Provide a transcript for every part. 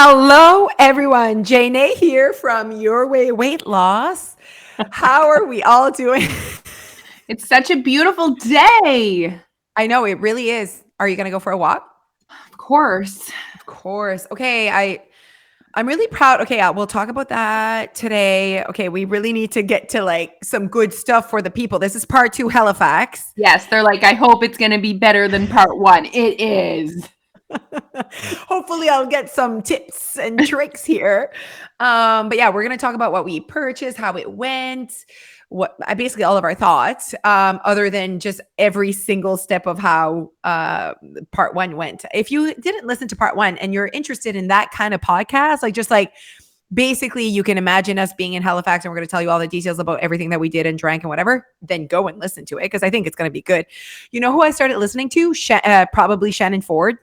Hello, everyone. Jane here from Your Way Weight Loss. How are we all doing? It's such a beautiful day. I know it really is. Are you going to go for a walk? Of course. Of course. Okay, I'm really proud. Okay, we'll talk about that today. Okay, we really need to get to like some good stuff for the people. This is part 2 Halifax. Yes, they're like, I hope it's going to be better than part 1. It is. Hopefully I'll get some tips and tricks here. But yeah, we're going to talk about what we purchased, how it went, basically all of our thoughts, other than just every single step of how part 1 went. If you didn't listen to part 1 and you're interested in that kind of podcast, basically you can imagine us being in Halifax and we're going to tell you all the details about everything that we did and drank and whatever, then go and listen to it because I think it's going to be good. You know who I started listening to? Probably Shannon Ford.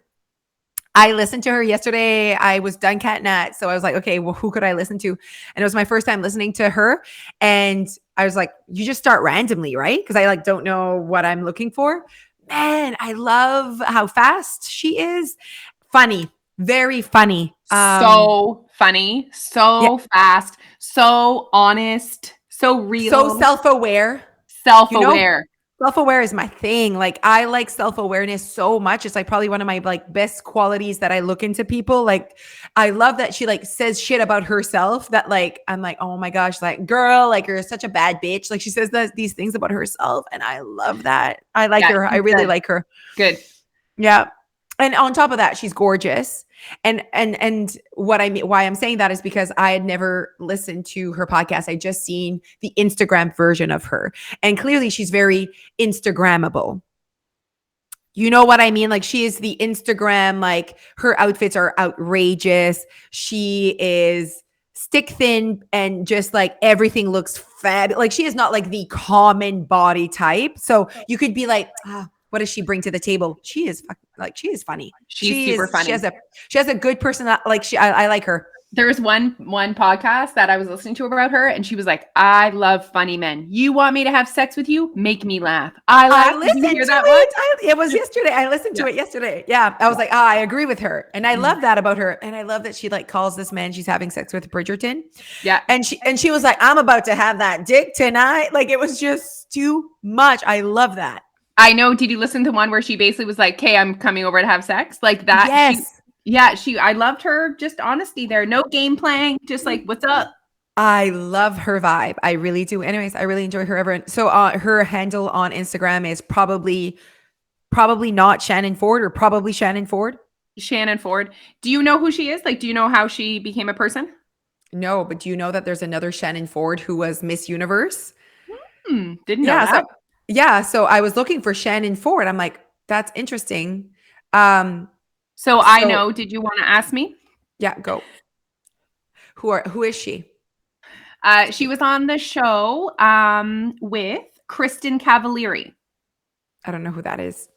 I listened to her yesterday. I was done cat nat. So I was like, okay, well, who could I listen to? And it was my first time listening to her. And I was like, you just start randomly, right? Because I don't know what I'm looking for. Man, I love how fast she is. Funny, very funny. So funny, so fast, so honest, so real. So self-aware. Self-aware. Self-aware is my thing. Like I like self-awareness so much. It's like probably one of my best qualities that I look into people. Like I love that she says shit about herself that I'm like, oh my gosh, girl, you're such a bad bitch. Like she says these things about herself. And I love that. I like her. I really like her. Good. Yeah. And on top of that, she's gorgeous. And what I mean, why I'm saying that is because I had never listened to her podcast. I just seen the Instagram version of her. And clearly she's very Instagrammable. You know what I mean? Like she is the Instagram, her outfits are outrageous. She is stick thin and just everything looks fab. Like she is not the common body type. So you could be like, what does she bring to the table? She is she is funny. She's super funny. She has a good personality. I like her. There's one podcast that I was listening to about her, and she was like, "I love funny men. You want me to have sex with you? Make me laugh." I listened to it. It was yesterday. I listened to it yesterday. Yeah, I was like, I agree with her, and I love that about her, and I love that she calls this man she's having sex with Bridgerton. Yeah, and she was like, "I'm about to have that dick tonight." Like it was just too much. I love that. I know. Did you listen to one where she basically was like, "Hey, I'm coming over to have sex," like that? Yes. I loved her just honesty there. No game playing, just what's up? I love her vibe. I really do. Anyways, I really enjoy her. So her handle on Instagram is probably not Shannon Ford or probably Shannon Ford. Shannon Ford. Do you know who she is? Do you know how she became a person? No, but do you know that there's another Shannon Ford who was Miss Universe? Didn't know that. So I was looking for Shannon Ford. I'm like, that's interesting. So I know. Did you want to ask me? Yeah, go. Who is she? She was on the show with Kristen Cavallari. I don't know who that is.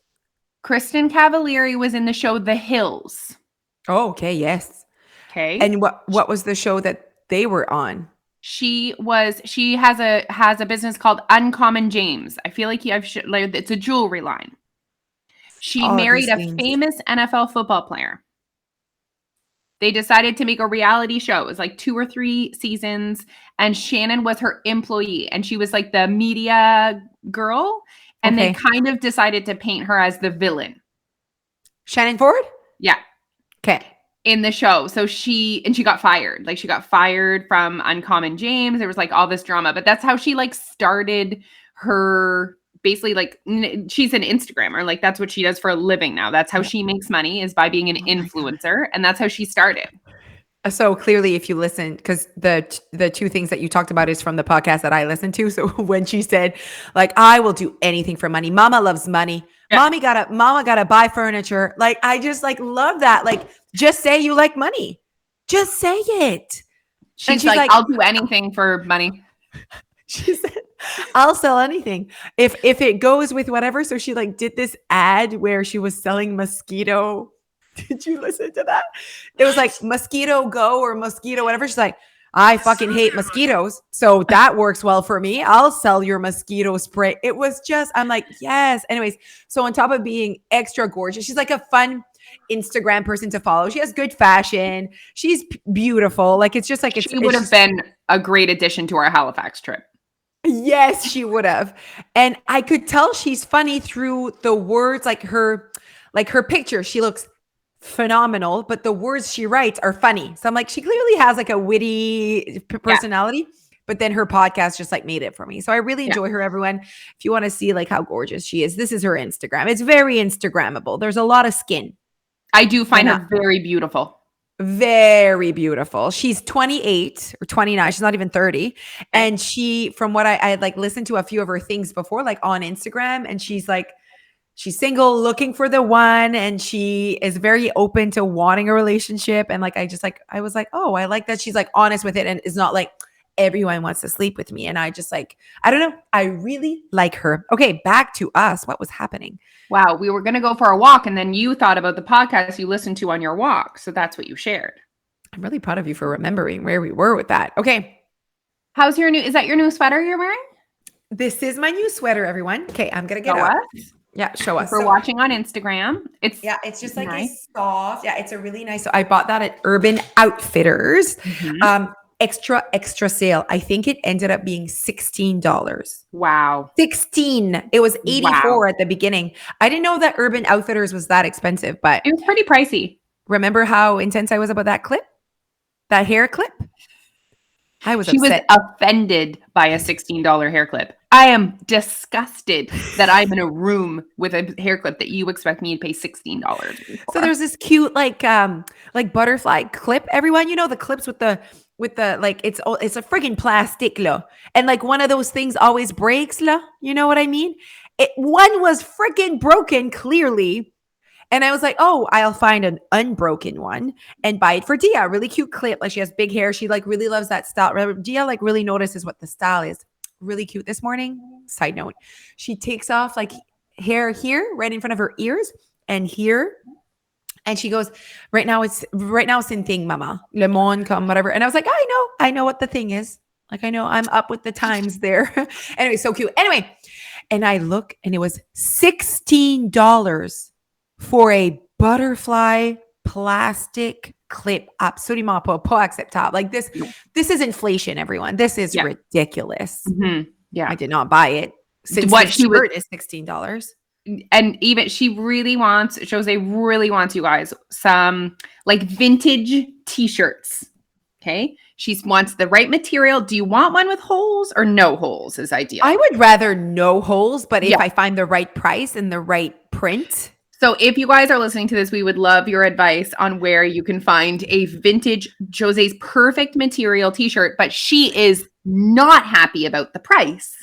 Kristen Cavallari was in the show The Hills. Oh, okay, yes. Okay. And what was the show that they were on? She has a business called Uncommon James. I feel like it's a jewelry line. She married a famous NFL football player. They decided to make a reality show. It was 2 or 3 seasons, and Shannon was her employee, and she was the media girl, and they kind of decided to paint her as the villain. Shannon Ford? Yeah. Okay. In the show. So she got fired. She got fired from Uncommon James. There was all this drama, but that's how she started her, basically she's an Instagrammer. That's what she does for a living now. That's how she makes money, is by being an influencer. And that's how she started. So clearly, if you listen, because the 2 things that you talked about is from the podcast that I listened to. So when she said I will do anything for money. Mama loves money. Yeah. Mama gotta buy furniture. I just love that. Just say you like money. Just say it. She's like, I'll do anything for money. She said, I'll sell anything. If it goes with whatever. So she did this ad where she was selling mosquito. Did you listen to that? It was mosquito go or mosquito, whatever. She's like, I fucking hate mosquitoes. So that works well for me. I'll sell your mosquito spray. It was just, I'm like, yes. Anyways, so on top of being extra gorgeous, she's a fun, Instagram person to follow. She has good fashion. She's beautiful. Like, it's just like, she would have been a great addition to our Halifax trip. Yes, she would have. And I could tell she's funny through the words, like her picture. She looks phenomenal, but the words she writes are funny. So I'm like, she clearly has like a witty personality, but then her podcast just like made it for me. So I really enjoy her, everyone. If you want to see like how gorgeous she is, this is her Instagram. It's very Instagrammable. There's a lot of skin. I do find her very beautiful. Very beautiful. She's 28 or 29. She's not even 30. And she, from what I had like listened to a few of her things before, like on Instagram, and she's like, she's single, looking for the one, and she is very open to wanting a relationship. And like, I was like, oh, I like that she's like honest with it and is not like everyone wants to sleep with me. And I just like, I don't know. I really like her. Okay, back to us. What was happening? Wow, we were going to go for a walk, and then you thought about the podcast you listened to on your walk. So that's what you shared. I'm really proud of you for remembering where we were with that. Okay. How's your is that your new sweater you're wearing? This is my new sweater, everyone. Okay, I'm going to get up. Yeah, show us. If we're watching on Instagram. It's just like nice. A soft. Yeah, it's a really nice. So I bought that at Urban Outfitters. Mm-hmm. Extra sale. I think it ended up being $16. Wow. 16. It was 84 at the beginning. I didn't know that Urban Outfitters was that expensive, but it was pretty pricey. Remember how intense I was about that clip? That hair clip? I was upset. She was offended by a $16 hair clip. I am disgusted that I'm in a room with a hair clip that you expect me to pay $16 for. So there's this cute like butterfly clip. Everyone, you know, the clips with the like, it's a friggin' plastic lo. And like one of those things always breaks lo. You know what I mean? One was friggin' broken clearly. And I was like, oh, I'll find an unbroken one and buy it for Dia. Really cute clip. Like, she has big hair. She like really loves that style. Dia like really notices what the style is. Really cute. This morning, side note, she takes off like hair here right in front of her ears and here. And she goes, right now it's in thing, mama. Le monde, come, whatever. And I was like, I know what the thing is. Like, I know I'm up with the times there. Anyway, so cute. Anyway, and I look and it was $16 for a butterfly plastic clip. Absolument pas acceptable. Like this is inflation, everyone. This is ridiculous. Mm-hmm. Yeah. I did not buy it. Since what the shirt is $16. And even Josee really wants you guys some like vintage t-shirts. Okay. She wants the right material. Do you want one with holes or no holes is ideal? I would rather no holes, but if I find the right price and the right print. So if you guys are listening to this, we would love your advice on where you can find a vintage Josee's perfect material t-shirt, but she is not happy about the price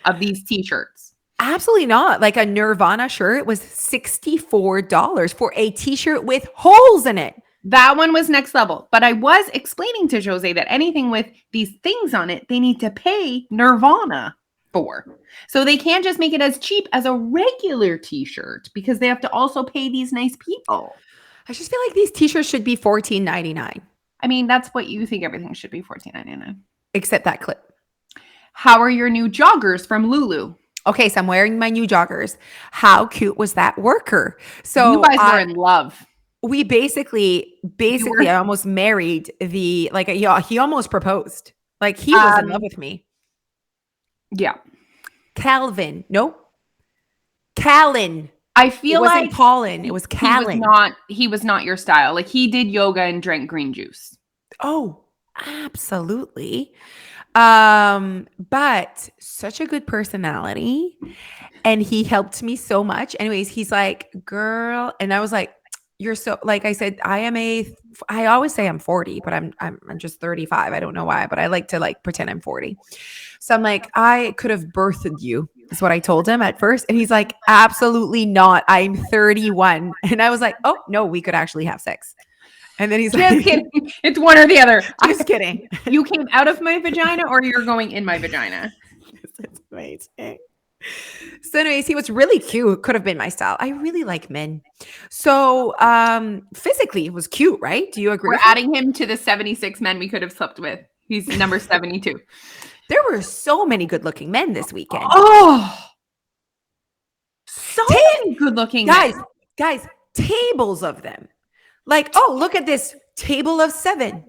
of these t-shirts. Absolutely not. Like a Nirvana shirt was $64 for a t-shirt with holes in it. That one was next level. But I was explaining to Josee that anything with these things on it, they need to pay Nirvana for. So they can't just make it as cheap as a regular t-shirt because they have to also pay these nice people. I just feel like these t-shirts should be $14.99. I mean, that's what you think everything should be, $14.99. Except that clip. How are your new joggers from Lulu? Okay, so I'm wearing my new joggers. How cute was that worker? So you guys were in love. We basically I almost married he almost proposed. Like he was in love with me. Yeah. Callan. I feel like it wasn't Colin. It was Callan. He was not your style. Like he did yoga and drank green juice. Oh, absolutely. But such a good personality and he helped me so much. Anyways, he's like, girl. And I was like, you're so, like I said, I always say I'm 40, but I'm just 35. I don't know why, but I like to like pretend I'm 40. So I'm like, I could have birthed you is what I told him at first. And he's like, absolutely not. I'm 31. And I was like, oh no, we could actually have sex. And then he's just like, kidding. It's one or the other. Just kidding. You came out of my vagina or you're going in my vagina. That's amazing. So anyways, he was really cute. Could have been my style. I really like men. So physically it was cute, right? Do you agree? We're adding him to the 76 men we could have slept with. He's number 72. There were so many good looking men this weekend. Oh, so many good looking guys. tables of them. Like, oh, look at this table of 7,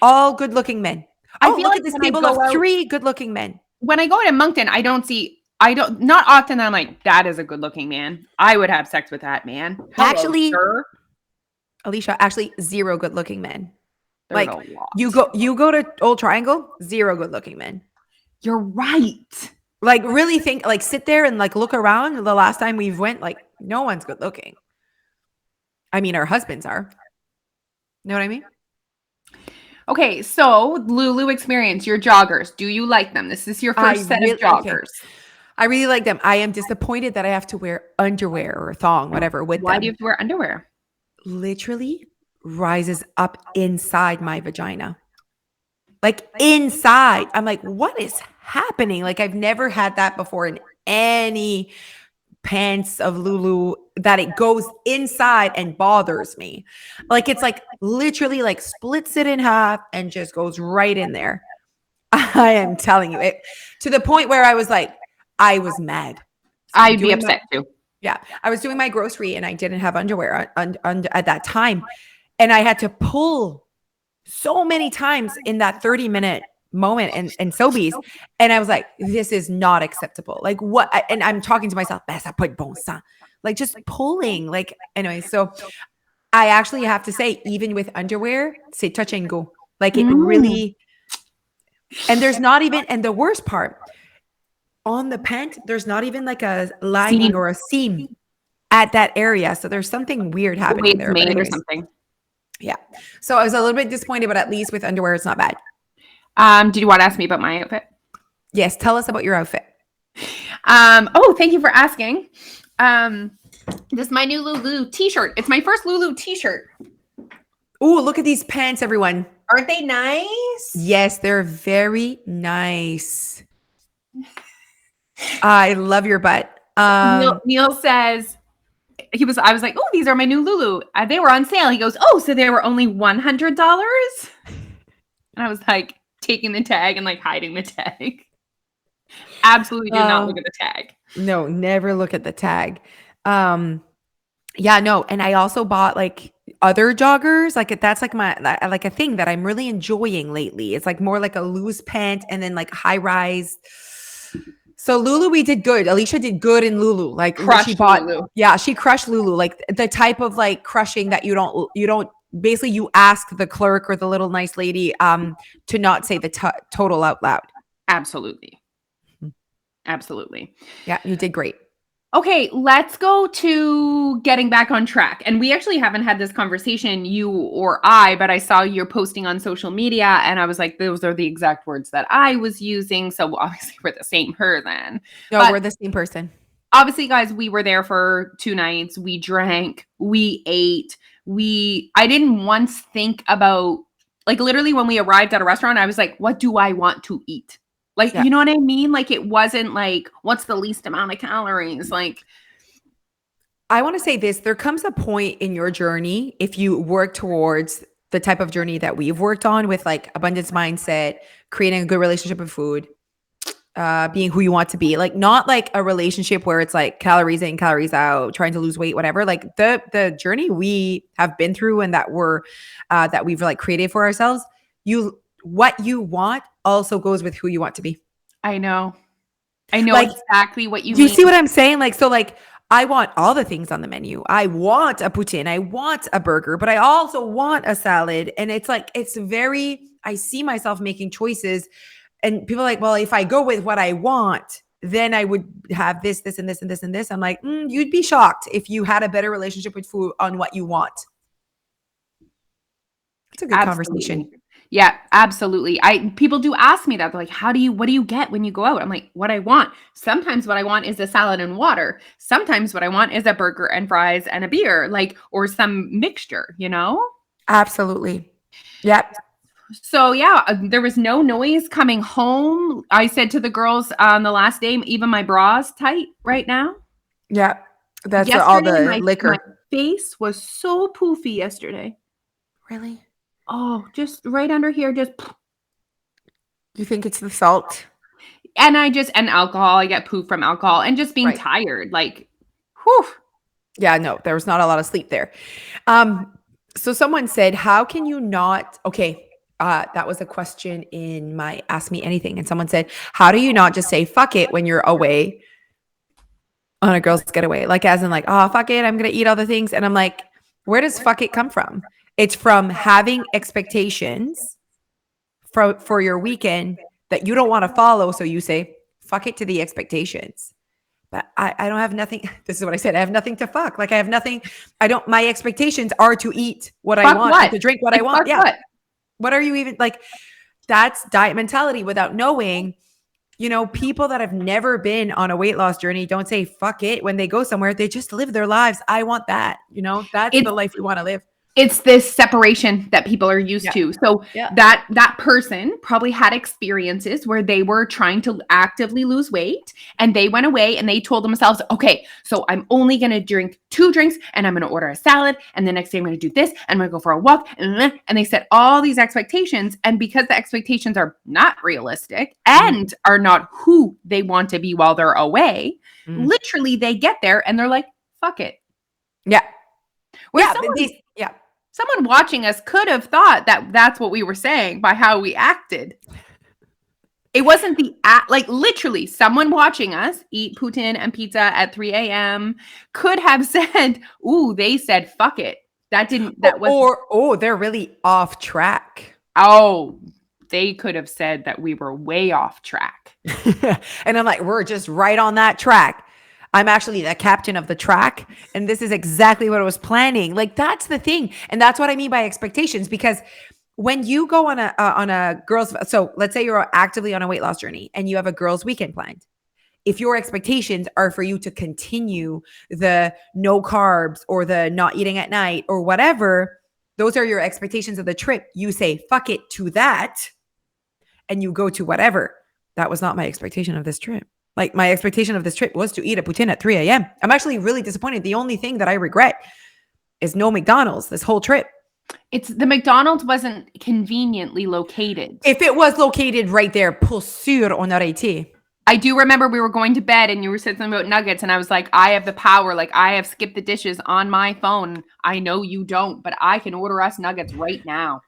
all good-looking men. Oh, look at this table of 3 good-looking men. When I go to Moncton, not often I'm like, that is a good-looking man. I would have sex with that man. Hello, actually, sir. Alicia, actually 0 good-looking men. There's like you go to Old Triangle, 0 good-looking men. You're right. Like really think, like sit there and like look around. The last time we went, like no one's good looking. I mean, our husbands are. Know what I mean? Okay, so Lulu experience, your joggers. Do you like them? This is your first set of joggers. Okay. I really like them. I am disappointed that I have to wear underwear or a thong, whatever, with them. Why do you have to wear underwear? Literally rises up inside my vagina. Like inside. I'm like, what is happening? Like I've never had that before in any pants of Lulu, that it goes inside and bothers me. Like it's like literally like splits it in half and just goes right in there. I am telling you it, to the point where I was like, I was mad. I'd be upset too. Yeah. I was doing my grocery and I didn't have underwear at that time. And I had to pull so many times in that 30-minute moment and Sobeys. And I was like, this is not acceptable. Like what? And I'm talking to myself, like just pulling. Like anyway, so I actually have to say, even with underwear, c'est touch and go. Like it really, and there's not even, and the worst part, on the pant, there's not even like a lining or a seam at that area. So there's something weird happening there. Or something. Yeah. So I was a little bit disappointed, but at least with underwear, it's not bad. Did you want to ask me about my outfit? Yes. Tell us about your outfit. Thank you for asking. This is my new Lulu t-shirt. It's my first Lulu t-shirt. Oh, look at these pants, everyone. Aren't they nice? Yes, they're very nice. I love your butt. Neil says, I was like, oh, these are my new Lulu. They were on sale. He goes, oh, so they were only $100? And I was like, taking the tag and like hiding the tag. Absolutely do not look at the tag. No, never look at the tag. Yeah, no. And I also bought like other joggers. Like that's like like a thing that I'm really enjoying lately. It's like more like a loose pant and then like high rise. So Lulu, we did good. Alicia did good in Lulu. Like she bought, Lulu. Yeah, she crushed Lulu. Like the type of like crushing that you don't basically you ask the clerk or the little nice lady to not say the total out loud. Absolutely. Absolutely. Yeah, you did great. Okay, let's go to getting back on track. And we actually haven't had this conversation, you or I, but I saw you're posting on social media and I was like, those are the exact words that I was using. So obviously we're the same person. No, we're the same person. Obviously, guys, we were there for 2 nights. We drank, we ate, I didn't once think about, like literally when we arrived at a restaurant, I was like, what do I want to eat? Like, You know what I mean? Like, it wasn't like, what's the least amount of calories? Like, I want to say this, there comes a point in your journey, if you work towards the type of journey that we've worked on with like abundance mindset, creating a good relationship with food, being who you want to be, like not like a relationship where it's like calories in, calories out, trying to lose weight, whatever. Like the journey we have been through and that we've like created for ourselves, what you want also goes with who you want to be. I know like, exactly what you mean. You see what I'm saying? Like, so like, I want all the things on the menu. I want a poutine. I want a burger, but I also want a salad. And it's like, I see myself making choices and people are like, well, if I go with what I want, then I would have this, and this, and this, and this. I'm like, you'd be shocked if you had a better relationship with food on what you want. It's a good conversation. Yeah, absolutely. People do ask me that. They're like, what do you get when you go out? I'm like, what I want. Sometimes what I want is a salad and water. Sometimes what I want is a burger and fries and a beer, like, or some mixture, you know? Absolutely. Yep. So yeah, there was no noise coming home. I said to the girls on the last day, even my bra's tight right now. Yeah. That's all the liquor. My face was so poofy yesterday. Really? Oh, just right under here. Just. You think it's the salt? And alcohol. I get poof from alcohol and just being tired. Like, whew. Yeah, no, there was not a lot of sleep there. So someone said, how can you not, okay, that was a question in my Ask Me Anything. And someone said, how do you not just say fuck it when you're away on a girl's getaway? Like, as in like, oh, fuck it, I'm going to eat all the things. And I'm like, where does fuck it come from? It's from having expectations for your weekend that you don't want to follow. So you say, fuck it to the expectations. But I don't have nothing. This is what I said. I have nothing to fuck. Like I have nothing. My expectations are to eat what I want and to drink what I want. Yeah. What are you even like? That's diet mentality without knowing, people that have never been on a weight loss journey don't say fuck it when they go somewhere. They just live their lives. I want that. That's the life we want to live. It's this separation that people are used to. So that person probably had experiences where they were trying to actively lose weight and they went away and they told themselves, okay, so I'm only going to drink 2 drinks and I'm going to order a salad. And the next day I'm going to do this and I'm going to go for a walk. And they set all these expectations. And because the expectations are not realistic and are not who they want to be while they're away, literally they get there and they're like, fuck it. Yeah. Someone watching us could have thought that that's what we were saying by how we acted. It wasn't literally someone watching us eat poutine and pizza at 3 a.m. could have said, ooh, they said, fuck it. They're really off track. Oh, they could have said that we were way off track. And I'm like, we're just right on that track. I'm actually the captain of the track. And this is exactly what I was planning. Like, that's the thing. And that's what I mean by expectations, because when you go on a girl's, so let's say you're actively on a weight loss journey and you have a girl's weekend planned. If your expectations are for you to continue the no carbs or the not eating at night or whatever, those are your expectations of the trip. You say, fuck it to that. And you go to whatever. That was not my expectation of this trip. Like, my expectation of this trip was to eat a poutine at 3 a.m. I'm actually really disappointed. The only thing that I regret is no McDonald's this whole trip. The McDonald's wasn't conveniently located. If it was located right there, pour sûr on aurait été. I do remember we were going to bed and you were saying something about nuggets and I was like, I have the power. Like, I have skipped the dishes on my phone. I know you don't, but I can order us nuggets right now.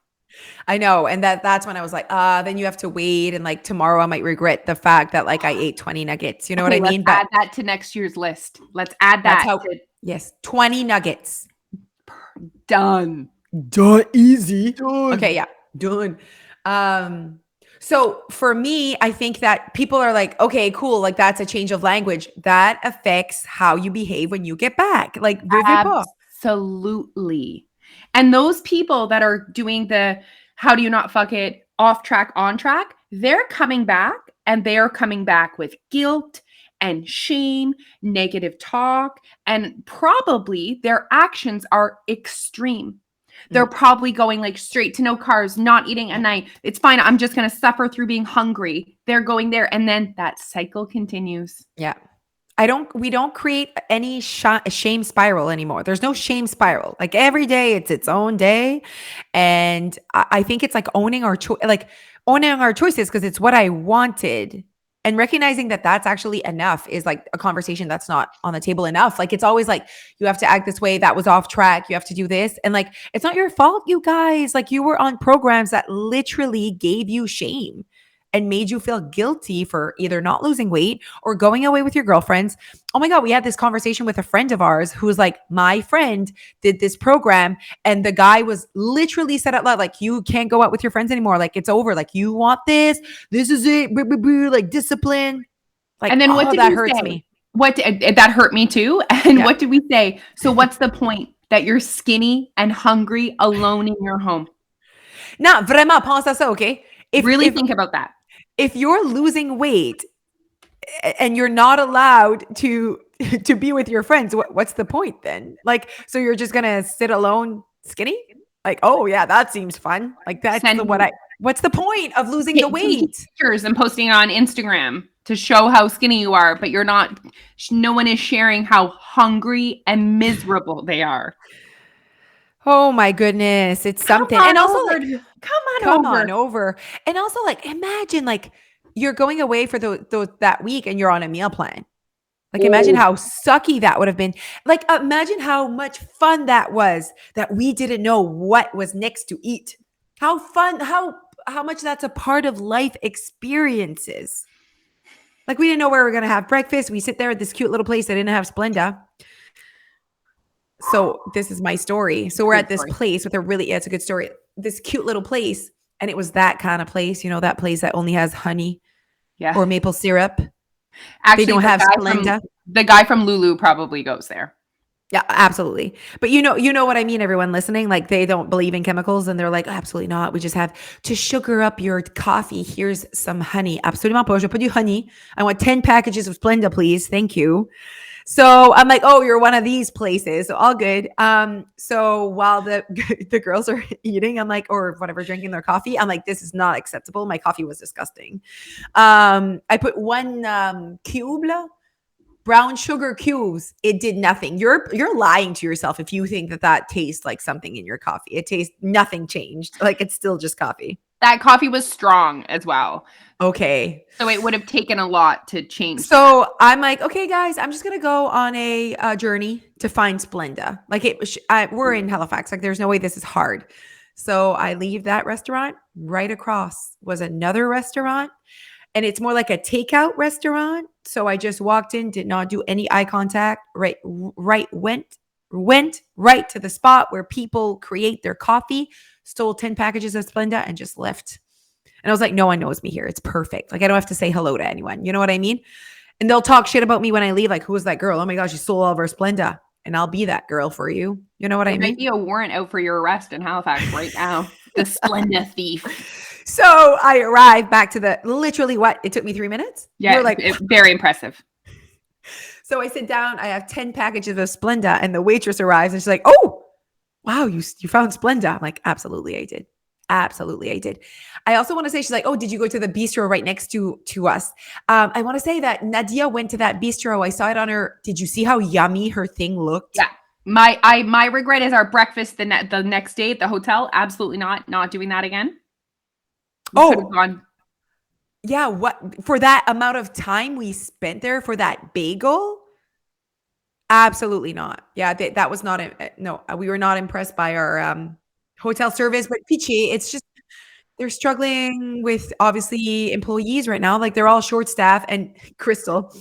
I know. And that's when I was like, then you have to wait. And like tomorrow I might regret the fact that like I ate 20 nuggets. You know what I mean? Let's add that to next year's list. Let's add that. Yes. 20 nuggets. Done. Easy. Done. Okay. Yeah. Done. So for me, I think that people are like, okay, cool. Like, that's a change of language that affects how you behave when you get back. Like, absolutely. And those people that are doing the how do you not fuck it off track, on track, they're coming back and they're coming back with guilt and shame, negative talk, and probably their actions are extreme. They're probably going like straight to no carbs, not eating at night. It's fine. I'm just going to suffer through being hungry. They're going there. And then that cycle continues. Yeah. We don't create any shame spiral anymore. There's no shame spiral. Like, every day it's its own day. And I think it's like owning our choices, because it's what I wanted. And recognizing that that's actually enough is like a conversation that's not on the table enough. Like, it's always like, you have to act this way. That was off track. You have to do this. And like, it's not your fault, you guys. Like, you were on programs that literally gave you shame and made you feel guilty for either not losing weight or going away with your girlfriends. Oh my God, we had this conversation with a friend of ours who was like, my friend did this program and the guy was literally said out loud, like, you can't go out with your friends anymore. Like, it's over. Like, you want this is it. Like, discipline. Like, and then what did that hurts me. That hurt me too. And what did we say? So what's the point that you're skinny and hungry alone in your home? Nah, vraiment, pense à ça, okay? Think about that. If you're losing weight and you're not allowed to be with your friends, what's the point then? Like, so you're just going to sit alone skinny? Like, oh yeah, that seems fun. Like, that's what's the point of losing the weight? Pictures and posting on Instagram to show how skinny you are, but no one is sharing how hungry and miserable they are. Oh my goodness. It's something. And also come on over. And also, like, imagine like you're going away for that week and you're on a meal plan. Like, imagine how sucky that would have been. Like, imagine how much fun that was that we didn't know what was next to eat. How fun, how much that's a part of life experiences. Like, we didn't know where we were going to have breakfast. We sit there at this cute little place that didn't have Splenda. So this is my story. So we're at this place with it's a good story. This cute little place. And it was that kind of place, that place that only has honey or maple syrup. Actually, they don't have Splenda. The guy from Lulu probably goes there. Yeah, absolutely. But you know what I mean, everyone listening, like they don't believe in chemicals and they're like, absolutely not. We just have to sugar up your coffee. Here's some honey. Absolument pas. Je put you honey. I want 10 packages of Splenda, please. Thank you. So I'm like, oh, you're one of these places. So all good. So while the girls are eating, I'm like, or whatever, drinking their coffee, I'm like, this is not acceptable. My coffee was disgusting. I put one cube, brown sugar cubes. It did nothing. You're lying to yourself if you think that tastes like something in your coffee. It tastes nothing changed. Like it's still just coffee. That coffee was strong as well. Okay. So it would have taken a lot to change. So that. I'm like, okay, guys, I'm just going to go on a journey to find Splenda. Like we're in Halifax. Like there's no way this is hard. So I leave that restaurant. Right across was another restaurant. And it's more like a takeout restaurant. So I just walked in, did not do any eye contact, went right to the spot where people create their coffee, stole 10 packages of Splenda and just left. And I was like, no one knows me here. It's perfect. Like I don't have to say hello to anyone. You know what I mean? And they'll talk shit about me when I leave. Like, who was that girl? Oh my gosh, you stole all of our Splenda. And I'll be that girl for you. You know what I mean? Might be a warrant out for your arrest in Halifax right now. The Splenda thief. So I arrived back to literally what? It took me 3 minutes? Yeah, very impressive. So I sit down. I have 10 packages of Splenda and the waitress arrives and she's like, oh, wow, you found Splenda. I'm like, absolutely, I did. Absolutely, I did. I also want to say, she's like, oh, did you go to the bistro right next to us? I want to say that Nadia went to that bistro. I saw it on her. Did you see how yummy her thing looked? Yeah. My regret is our breakfast the next day at the hotel. Absolutely not doing that again. Yeah. What for that amount of time we spent there for that bagel? Absolutely not. Yeah, that was not no. We were not impressed by our hotel service, but Pichi, it's just they're struggling with obviously employees right now. Like they're all short staff. And Crystal.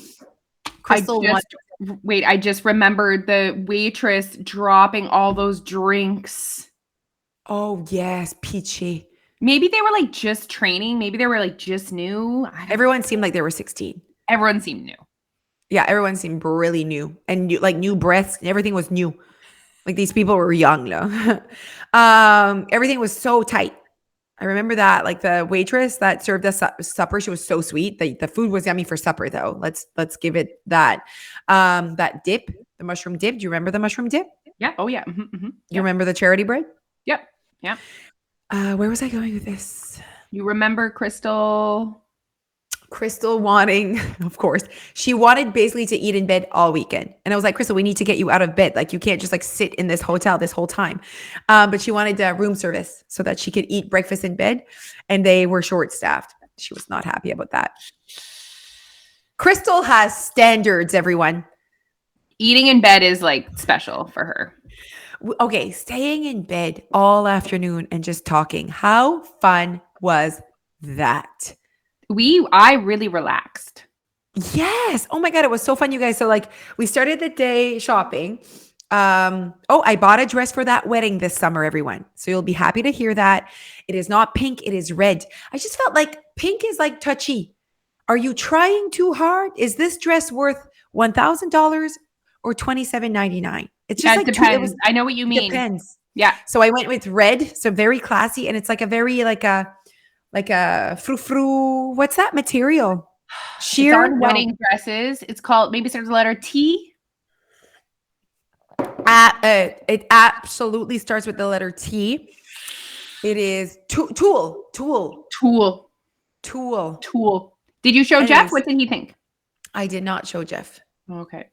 I just remembered the waitress dropping all those drinks. Oh yes, Peachy. Maybe they were like just training. Maybe they were like just new. Everyone seemed like they were 16. Everyone seemed new. Yeah, everyone seemed really new and new breaths. Everything was new. Like these people were young, no. Everything was so tight. I remember that, like the waitress that served us supper, she was so sweet. The food was yummy for supper, though. Let's give it that. That dip, the mushroom dip. Do you remember the mushroom dip? Yeah. Oh yeah. Mm-hmm, mm-hmm. You remember the charity bread? Yep. Yeah. Where was I going with this? You remember Crystal wanting, of course, she wanted basically to eat in bed all weekend. And I was like, Crystal, we need to get you out of bed. Like you can't just like sit in this hotel this whole time. But she wanted room service so that she could eat breakfast in bed. And they were short staffed. She was not happy about that. Crystal has standards, everyone. Eating in bed is like special for her. Okay, staying in bed all afternoon and just talking. How fun was that? I really relaxed. Yes. Oh my God. It was so fun, you guys. So like we started the day shopping. I bought a dress for that wedding this summer, everyone. So you'll be happy to hear that. It is not pink. It is red. I just felt like pink is like touchy. Are you trying too hard? Is this dress worth $1,000 or $27.99? It's just like depends. I know what you mean. Depends. Yeah. So I went with red. So very classy. And it's like a very like a frou-frou. What's that material? Sheer? It's on wedding dresses. It's called, maybe starts with the letter T. It absolutely starts with the letter T. It is tulle. Did you show Jeff? What did he think? I did not show Jeff. Okay.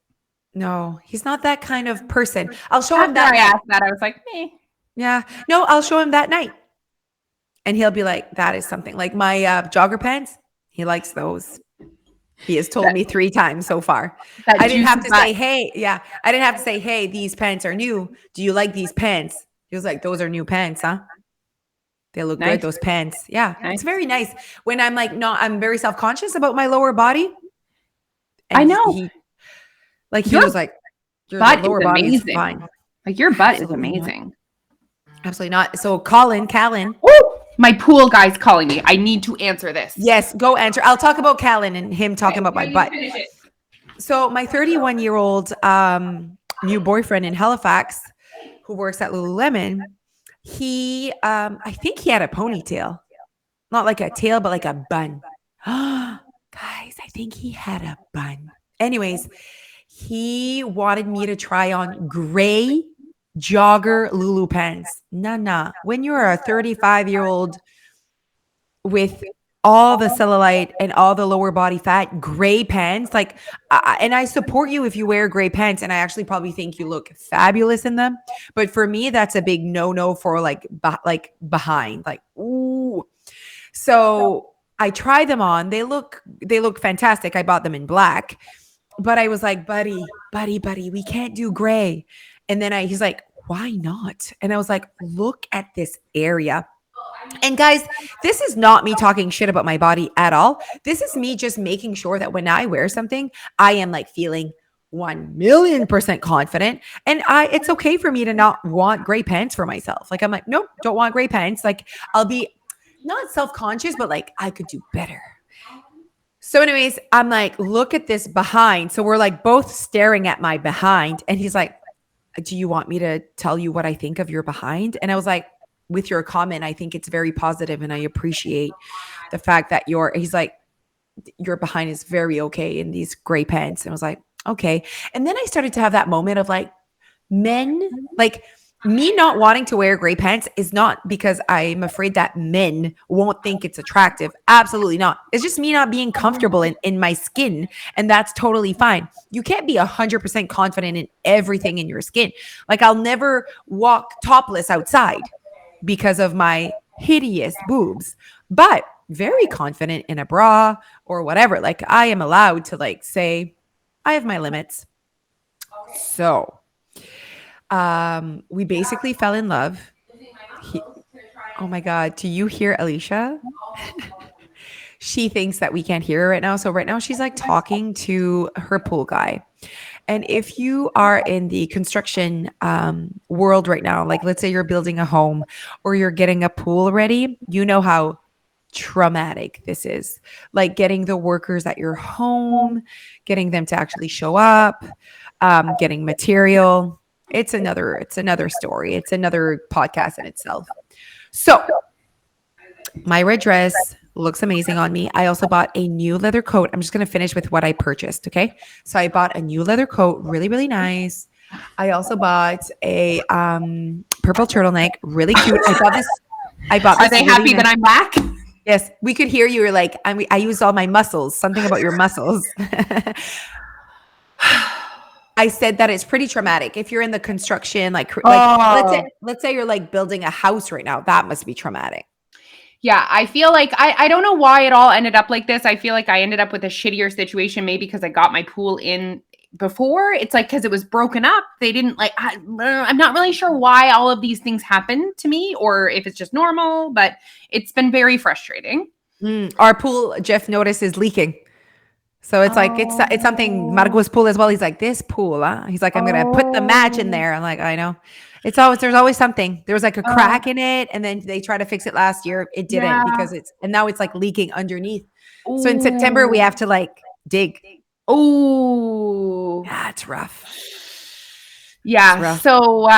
No, he's not that kind of person. I'll show him that. I asked that. I was like, meh. Yeah. No, I'll show him that night. And he'll be like, that is something. Like my jogger pants, he likes those. He has told me 3 times so far. That I didn't juicy have to butt. say, hey, I didn't have to say, hey, these pants are new. Do you like these pants? He was like, those are new pants, huh? They look good, Nice. those pants. Yeah, Nice. it's very nice. When I'm like, no, I'm very self-conscious about my lower body. I And know. he Your was like, your butt is lower body is amazing. fine. Like your butt is Absolutely not. amazing. Absolutely not. So Callan. Woo! My pool guy's calling me. I need to answer this. Yes, go answer. I'll talk about Callan and him talking about my butt. Finish it. So my 31-year-old new boyfriend in Halifax, who works at Lululemon, he I think he had a ponytail. Not like a tail, but like a bun. Guys, I think he had a bun. Anyways, he wanted me to try on gray jogger Lulu pants. Nah. When you're a 35-year-old with all the cellulite and all the lower body fat, gray pants, like, and I support you if you wear gray pants, and I actually probably think you look fabulous in them. But for me, that's a big no for like behind, like, ooh. So I tried them on. They look fantastic. I bought them in black, but I was like, buddy, we can't do gray. And then he's like, why not? And I was like, look at this area. And guys, this is not me talking shit about my body at all. This is me just making sure that when I wear something, I am like feeling 1,000,000% confident. And it's okay for me to not want gray pants for myself. Like, I'm like, nope, don't want gray pants. Like, I'll be not self-conscious, but like, I could do better. So anyways, I'm like, look at this behind. So we're like both staring at my behind. And he's like, do you want me to tell you what I think of your behind? And I was like, with your comment, I think it's very positive, and I appreciate the fact that he's like, your behind is very okay in these gray pants. And I was like, okay. And then I started to have that moment of like, men, like, me not wanting to wear gray pants is not because I'm afraid that men won't think it's attractive. Absolutely not. It's just me not being comfortable in my skin. And that's totally fine. You can't be 100% confident in everything in your skin. Like, I'll never walk topless outside because of my hideous boobs, but very confident in a bra or whatever. Like, I am allowed to like say, I have my limits. So we basically fell in love. Oh my God. Do you hear Alicia? She thinks that we can't hear her right now. So right now she's like talking to her pool guy. And if you are in the construction world right now, like let's say you're building a home or you're getting a pool ready, you know how traumatic this is. Like getting the workers at your home, getting them to actually show up, getting material. It's another story. It's another podcast in itself. So my red dress looks amazing on me. I also bought a new leather coat. I'm just going to finish with what I purchased. Okay. So I bought a new leather coat, really, really nice. I also bought a purple turtleneck, really cute. I bought this. Are they happy that I'm back? Yes. We could hear you. You're like, I used all my muscles, something about your muscles. I said that it's pretty traumatic. If you're in the construction, like let's say you're like building a house right now, that must be traumatic. Yeah, I feel like I don't know why it all ended up like this. I feel like I ended up with a shittier situation, maybe because I got my pool in before. It's like because it was broken up. They didn't like, I'm not really sure why all of these things happen to me or if it's just normal, but it's been very frustrating. Our pool, Jeff noticed, is leaking. So it's like, it's something, Margot's pool as well. He's like, this pool, huh? He's like, I'm going to put the match in there. I'm like, I know. There's always something. There was like a crack in it. And then they tried to fix it last year. It didn't because and now it's like leaking underneath. Ooh. So in September, we have to like dig. Oh, yeah, it's rough. Yeah. It's rough. So,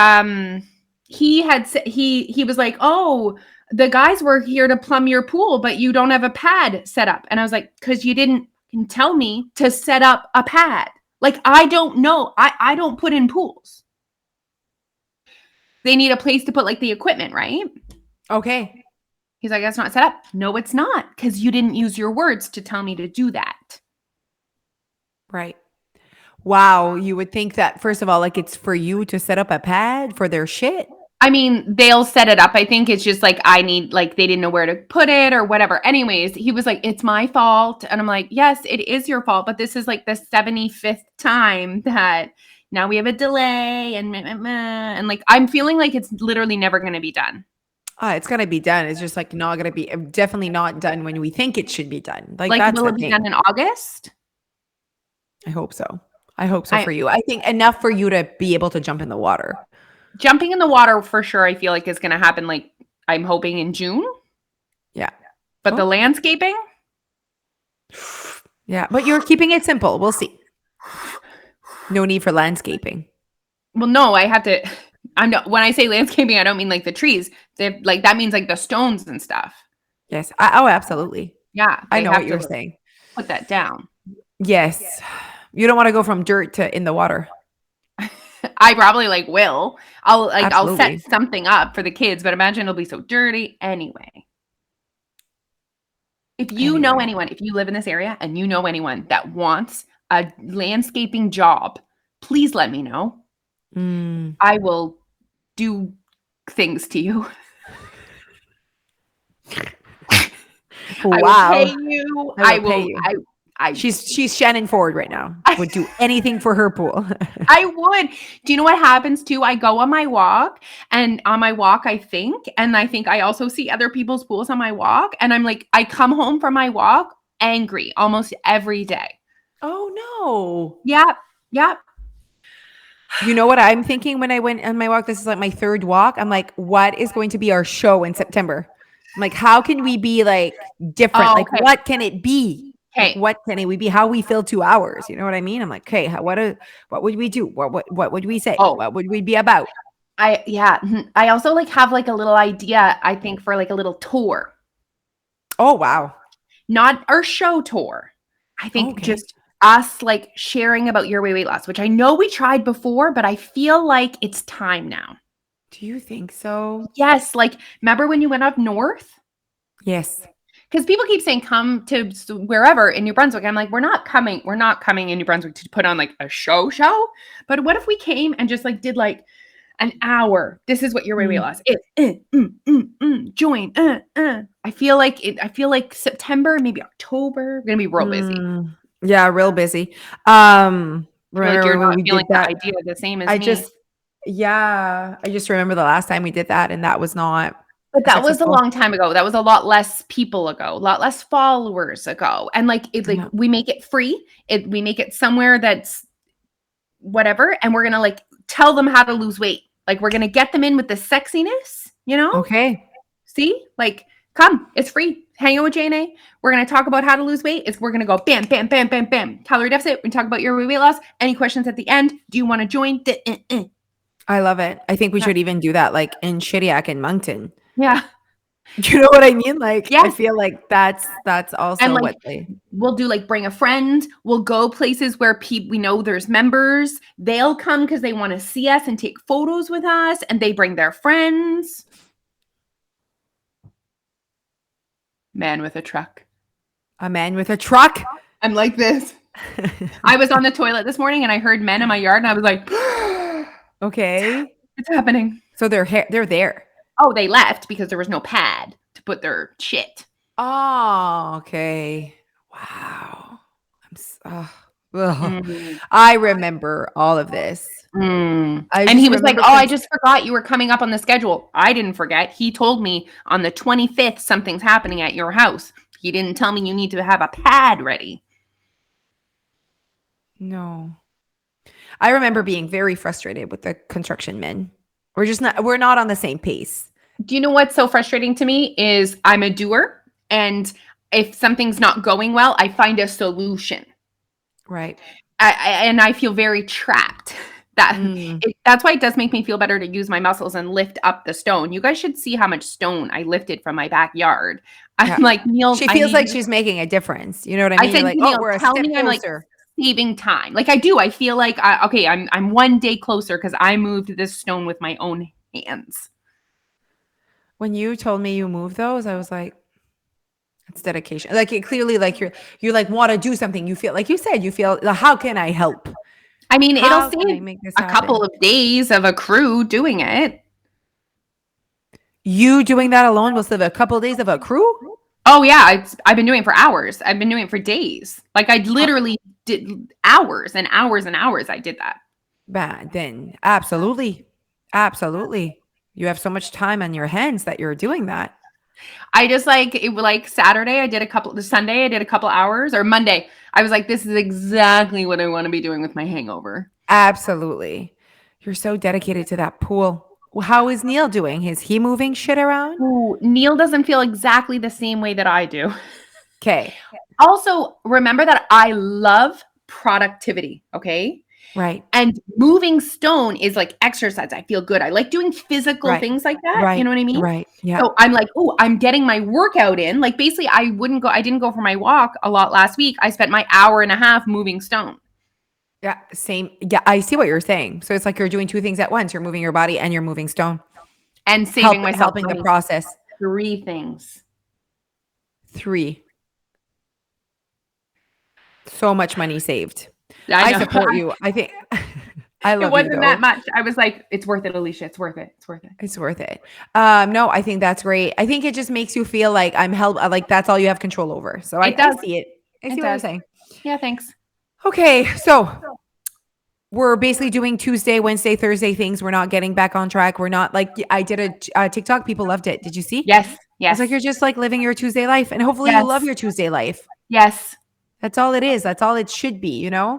he was like, oh, the guys were here to plumb your pool, but you don't have a pad set up. And I was like, cause you didn't tell me to set up a pad. Like, I don't know. I don't put in pools. They need a place to put like the equipment, right? Okay. He's like, that's not set up. No, it's not. Because you didn't use your words to tell me to do that. Right. Wow. You would think that, first of all, like it's for you to set up a pad for their shit. I mean, they'll set it up. I think it's just like I need like they didn't know where to put it or whatever. Anyways, he was like, "It's my fault." And I'm like, "Yes, it is your fault, but this is like the 75th time that now we have a delay and like I'm feeling like it's literally never going to be done." It's gonna be done. It's just like not gonna be definitely not done when we think it should be done. Like Like that's will the it be thing. done in August? I hope so. I hope so I for you. I think enough for you to be able to jump in the water. Jumping in the water for sure I feel like is going to happen like I'm hoping in June. Yeah. But the landscaping? Yeah, but you're keeping it simple. We'll see. No need for landscaping. Well, no, I have to. I'm not. When I say landscaping, I don't mean like the trees. They're like that means like the stones and stuff. Yes. Absolutely. Yeah, I they know have what to you're saying. put that down. Yes. You don't want to go from dirt to in the water. I probably like will. I'll set Absolutely. something up for the kids, but imagine it'll be so dirty anyway. If you know anyone, if you live in this area and you know anyone that wants a landscaping job, please let me know. I will do things to you. Wow. I will pay you. I will pay you. I She's Shannon Ford right now. Would do anything for her pool. I would. Do you know what happens too? I go on my walk, and on my walk, I think I also see other people's pools on my walk, and I'm like, I come home from my walk angry almost every day. Oh no. Yep. Yep. You know what I'm thinking when I went on my walk? This is like my third walk. I'm like, what is going to be our show in September? I'm like, how can we be like different? Oh, like, okay. what can it be? Okay. Like, what can we be? How we fill 2 hours? You know what I mean? I'm like, okay, what would we do? What would we say? Oh. What would we be about? I also like have like a little idea, I think, for like a little tour. Oh wow. Not our show tour. I think just us like sharing about your weight loss, which I know we tried before, but I feel like it's time now. Do you think so? Yes. Like, remember when you went up north? Yes. Because people keep saying come to wherever in New Brunswick. I'm like, we're not coming in New Brunswick to put on like a show. But what if we came and just like did like an hour? This is what your weight loss is. Join. I feel like September, maybe October, we're gonna be real busy. Yeah, real busy. Remember like you're not we feeling did that idea the same as me. I just remember the last time we did that, and that was not. But that was a long time ago. That was a lot less people ago, a lot less followers ago. And like we make it free. We make it somewhere that's whatever, and we're gonna like tell them how to lose weight. Like we're gonna get them in with the sexiness, you know? Okay. See? Like, come, it's free. Hang out with JNA. We're gonna talk about how to lose weight. We're gonna go bam, bam, bam, bam, bam. Calorie deficit. We talk about your weight loss. Any questions at the end? Do you want to join? I love it. I think we should even do that like in Shediac and Moncton. Yeah. You know what I mean? Like, I feel like that's also and like, what we'll do like bring a friend. We'll go places where we know there's members. They'll come because they want to see us and take photos with us, and they bring their friends. Man with a truck. A man with a truck? I'm like this. I was on the toilet this morning and I heard men in my yard and I was like, okay. It's happening. So they're there. Oh, they left because there was no pad to put their shit. Oh, okay. Wow. I remember all of this. And he was like, I just forgot you were coming up on the schedule. I didn't forget. He told me on the 25th, something's happening at your house. He didn't tell me you need to have a pad ready. No. I remember being very frustrated with the construction men. We're not on the same pace. Do you know what's so frustrating to me is I'm a doer, and if something's not going well, I find a solution. Right. And I feel very trapped. That's why it does make me feel better to use my muscles and lift up the stone. You guys should see how much stone I lifted from my backyard. I'm like, Neil. She feels like she's making a difference. You know what I mean? I said, like, Neil, we're a tell step me I'm like closer. saving time. Like I do. I feel like I'm one day closer because I moved this stone with my own hands. When you told me you moved those, I was like, it's dedication. Like it clearly, like you like want to do something. You feel like you said, how can I help? I mean, it'll save a couple of days of a crew doing it. You doing that alone was a couple of days of a crew? Oh yeah, I've been doing it for hours. I've been doing it for days. Like I literally did hours and hours and hours. I did that. Then absolutely. Absolutely. You have so much time on your hands that you're doing that. I just like Saturday, I did a couple, the Sunday, I did a couple hours, or Monday. I was like, this is exactly what I want to be doing with my hangover. Absolutely. You're so dedicated to that pool. How is Neil doing? Is he moving shit around? Ooh, Neil doesn't feel exactly the same way that I do. Okay. Also, remember that I love productivity. Okay. Right. And moving stone is like exercise. I feel good. I like doing physical Right. things like that. You Right. know what I mean? Right. Yeah. So I'm like, oh, I'm getting my workout in. Like basically, I didn't go for my walk a lot last week. I spent my hour and a half moving stone. Yeah. Same. Yeah. I see what you're saying. So it's like you're doing two things at once. You're moving your body and you're moving stone. And saving myself Helping the money. process. 3 things. 3. So much money saved. I I know. support you. I think I It love you wasn't though. that much. I was like, it's worth it, Alicia. It's worth it. It's worth it. It's worth it. No, I think that's great. I think it just makes you feel like I'm held, like that's all you have control over. So It does. I see it. I see It what you're does. saying. Yeah, thanks. Okay, so we're basically doing Tuesday, Wednesday, Thursday things. We're not getting back on track. We're not like I did a TikTok. People loved it. Did you see? Yes. It's Yes. like you're just like living your Tuesday life, and hopefully you love Yes. your Tuesday life. Yes. That's all it is. That's all it should be, you know?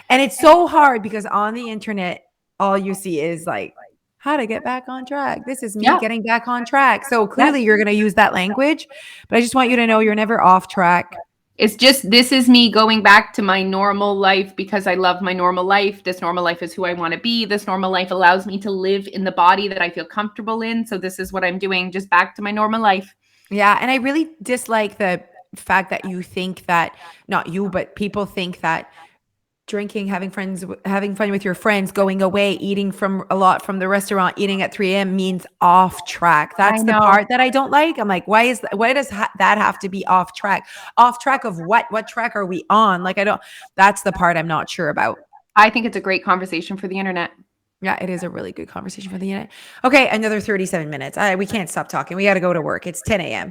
And it's so hard because on the internet, all you see is like how to get back on track. This is me Yeah. getting back on track. So Yeah. clearly you're going to use that language, but I just want you to know you're never off track. It's just, this is me going back to my normal life because I love my normal life. This normal life is who I want to be. This normal life allows me to live in the body that I feel comfortable in. So this is what I'm doing, just back to my normal life. Yeah. And I really dislike the fact that you think that, not you, but people think that drinking, having fun with your friends, going away, eating from a lot from the restaurant, eating at 3 a.m. means off track. That's the part that I don't like. I'm like, why does that have to be off track? Off track of what? What track are we on? Like, that's the part I'm not sure about. I think it's a great conversation for the internet. Yeah, it is a really good conversation for the internet. Okay, another 37 minutes. We can't stop talking. We got to go to work. It's 10 a.m.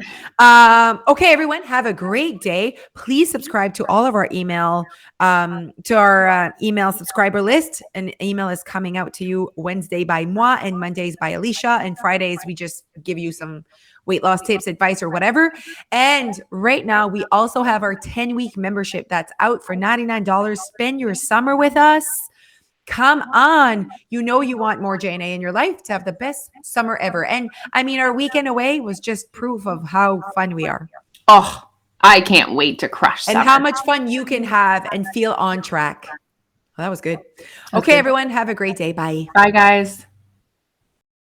Okay, everyone, have a great day. Please subscribe to all of our email subscriber list. An email is coming out to you Wednesday by moi and Mondays by Alicia. And Fridays, we just give you some weight loss tips, advice, or whatever. And right now, we also have our 10-week membership that's out for $99. Spend your summer with us. Come on. You know you want more JNA in your life to have the best summer ever. And I mean, our weekend away was just proof of how fun we are. Oh, I can't wait to crush summer. And how much fun you can have and feel on track. Well, that was good. Okay, everyone. Have a great day. Bye. Bye, guys.